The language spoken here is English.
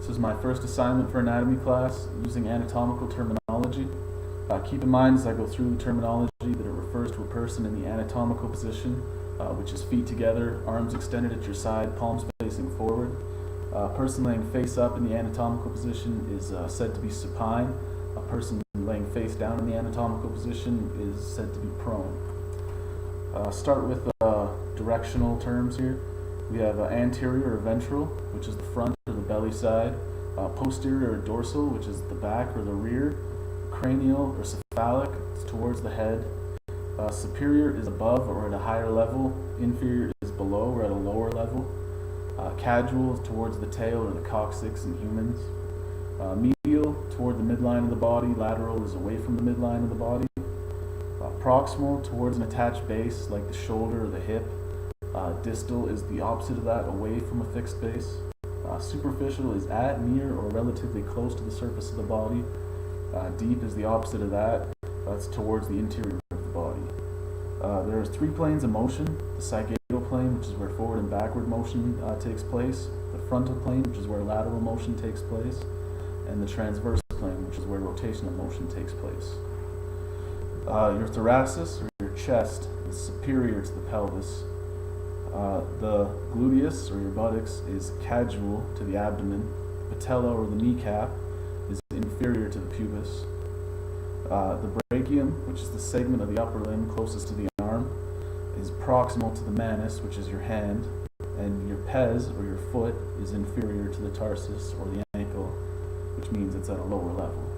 This is my first assignment for anatomy class using anatomical terminology. Keep in mind as I go through the terminology that it refers to a person in the anatomical position, which is feet together, arms extended at your side, palms facing forward. A person laying face up in the anatomical position is said to be supine. A person laying face down in the anatomical position is said to be prone. Start with directional terms here. We have anterior or ventral, which is the front or the belly side, posterior or dorsal, which is the back or the rear, cranial or cephalic, it's towards the head, superior is above or at a higher level, inferior is below or at a lower level, caudal is towards the tail or the coccyx in humans, medial toward the midline of the body, lateral is away from the midline of the body, proximal towards an attached base like the shoulder or the hip, distal is the opposite of that, away from a fixed base. Superficial is at, near, or relatively close to the surface of the body. Deep is the opposite of that. That's towards the interior of the body. There's three planes of motion. The sagittal plane, which is where forward and backward motion takes place. The frontal plane, which is where lateral motion takes place. And the transverse plane, which is where rotational motion takes place. Your thoracis, or your chest, is superior to the pelvis. The gluteus, or your buttocks, is caudal to the abdomen. The patella, or the kneecap, is inferior to the pubis. The brachium, which is the segment of the upper limb closest to the arm, is proximal to the manus, which is your hand. And your pes, or your foot, is inferior to the tarsus, or the ankle, which means it's at a lower level.